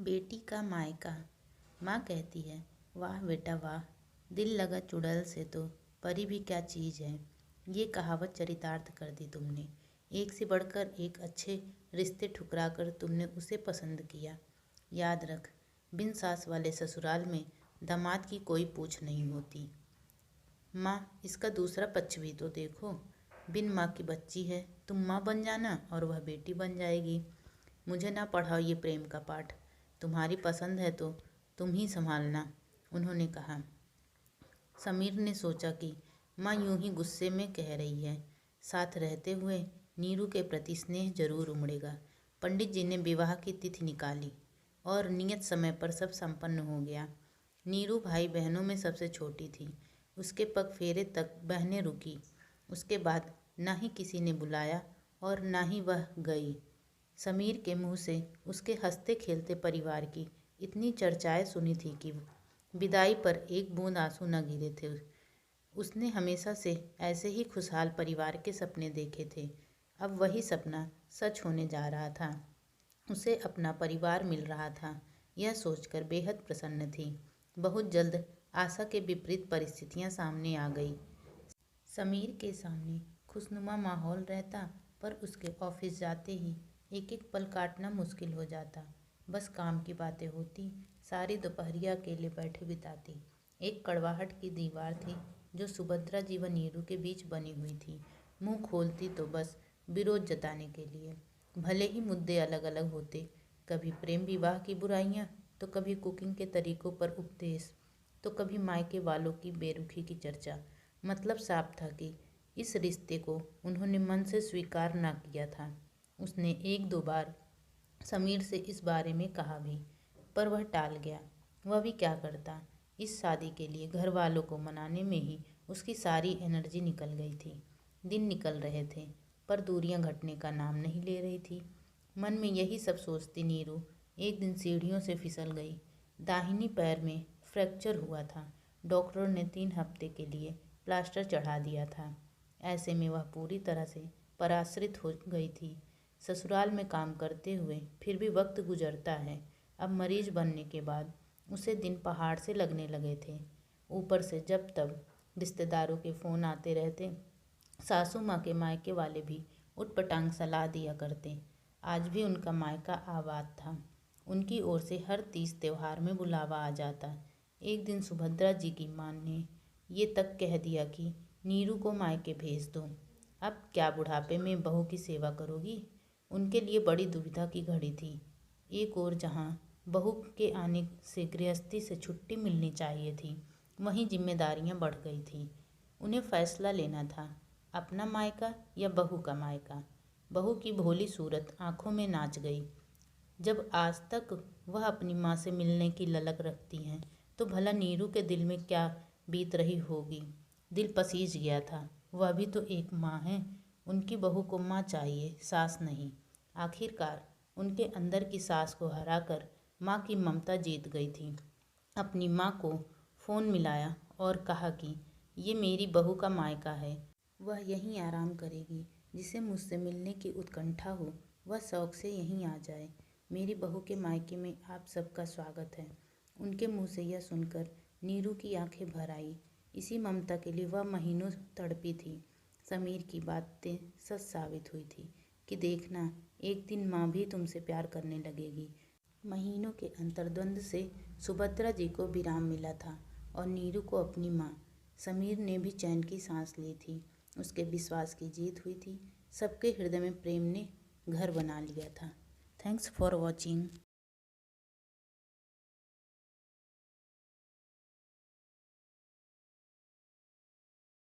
बेटी का मायका। माँ कहती है, वाह बेटा वाह, दिल लगा चुड़ैल से तो परी भी क्या चीज़ है। ये कहावत चरितार्थ कर दी तुमने। एक से बढ़कर एक अच्छे रिश्ते ठुकरा कर तुमने उसे पसंद किया। याद रख, बिन सास वाले ससुराल में दामाद की कोई पूछ नहीं होती। माँ, इसका दूसरा पक्ष भी तो देखो। बिन माँ की बच्ची है, तुम माँ बन जाना और वह बेटी बन जाएगी। मुझे ना पढ़ाओ ये प्रेम का पाठ। तुम्हारी पसंद है तो तुम ही संभालना, उन्होंने कहा। समीर ने सोचा कि माँ यूं ही गुस्से में कह रही है। साथ रहते हुए नीरू के प्रति स्नेह जरूर उमड़ेगा। पंडित जी ने विवाह की तिथि निकाली और नियत समय पर सब संपन्न हो गया। नीरू भाई बहनों में सबसे छोटी थी। उसके पग फेरे तक बहनें रुकी। उसके बाद ना ही किसी ने बुलाया और ना ही वह गई। समीर के मुंह से उसके हंसते खेलते परिवार की इतनी चर्चाएं सुनी थी कि विदाई पर एक बूंद आंसू न गिरे थे। उसने हमेशा से ऐसे ही खुशहाल परिवार के सपने देखे थे। अब वही सपना सच होने जा रहा था। उसे अपना परिवार मिल रहा था। यह सोचकर बेहद प्रसन्न थी। बहुत जल्द आशा के विपरीत परिस्थितियां सामने आ गई। समीर के सामने खुशनुमा माहौल रहता, पर उसके ऑफिस जाते ही एक एक पल काटना मुश्किल हो जाता। बस काम की बातें होती। सारी दोपहरिया अकेले बैठे बिताती। एक कड़वाहट की दीवार थी जो सुभद्रा जी व नीरू के बीच बनी हुई थी। मुंह खोलती तो बस विरोध जताने के लिए। भले ही मुद्दे अलग अलग होते, कभी प्रेम विवाह की बुराइयां, तो कभी कुकिंग के तरीकों पर उपदेश, तो कभी मायके वालों की बेरुखी की चर्चा। मतलब साफ था कि इस रिश्ते को उन्होंने मन से स्वीकार ना किया था। उसने एक दो बार समीर से इस बारे में कहा भी, पर वह टाल गया। वह भी क्या करता। इस शादी के लिए घर वालों को मनाने में ही उसकी सारी एनर्जी निकल गई थी। दिन निकल रहे थे, पर दूरियां घटने का नाम नहीं ले रही थी। मन में यही सब सोचती नीरू एक दिन सीढ़ियों से फिसल गई। दाहिनी पैर में फ्रैक्चर हुआ था। डॉक्टर ने 3 हफ्ते के लिए प्लास्टर चढ़ा दिया था। ऐसे में वह पूरी तरह से पराश्रित हो गई थी। ससुराल में काम करते हुए फिर भी वक्त गुजरता है। अब मरीज बनने के बाद उसे दिन पहाड़ से लगने लगे थे। ऊपर से जब तब रिश्तेदारों के फ़ोन आते रहते। सासू माँ के मायके वाले भी उटपटांग सलाह दिया करते। आज भी उनका मायका आबाद था। उनकी ओर से हर 30 त्योहार में बुलावा आ जाता। एक दिन सुभद्रा जी की माँ ने ये तक कह दिया कि नीरू को मायके भेज दो। अब क्या बुढ़ापे में बहू की सेवा करोगी। उनके लिए बड़ी दुविधा की घड़ी थी। एक ओर जहाँ बहू के आने से गृहस्थी से छुट्टी मिलनी चाहिए थी, वहीं जिम्मेदारियां बढ़ गई थी। उन्हें फैसला लेना था, अपना मायका या बहू का मायका। बहू की भोली सूरत आंखों में नाच गई। जब आज तक वह अपनी माँ से मिलने की ललक रखती हैं, तो भला नीरू के दिल में क्या बीत रही होगी। दिल पसीज गया था। वह भी तो एक माँ है। उनकी बहू को माँ चाहिए, सास नहीं। आखिरकार उनके अंदर की सास को हराकर माँ की ममता जीत गई थी। अपनी माँ को फ़ोन मिलाया और कहा कि ये मेरी बहू का मायका है। वह यहीं आराम करेगी। जिसे मुझसे मिलने की उत्कंठा हो, वह शौक से यहीं आ जाए। मेरी बहू के मायके में आप सबका स्वागत है। उनके मुंह से यह सुनकर नीरू की आंखें भर आई। इसी ममता के लिए वह महीनों तड़पी थी। समीर की बातें सच साबित हुई थी कि देखना, एक दिन माँ भी तुमसे प्यार करने लगेगी। महीनों के अंतर्द्वंद से सुभद्रा जी को विराम मिला था और नीरू को अपनी माँ। समीर ने भी चैन की सांस ली थी। उसके विश्वास की जीत हुई थी। सबके हृदय में प्रेम ने घर बना लिया था। Thanks for watching.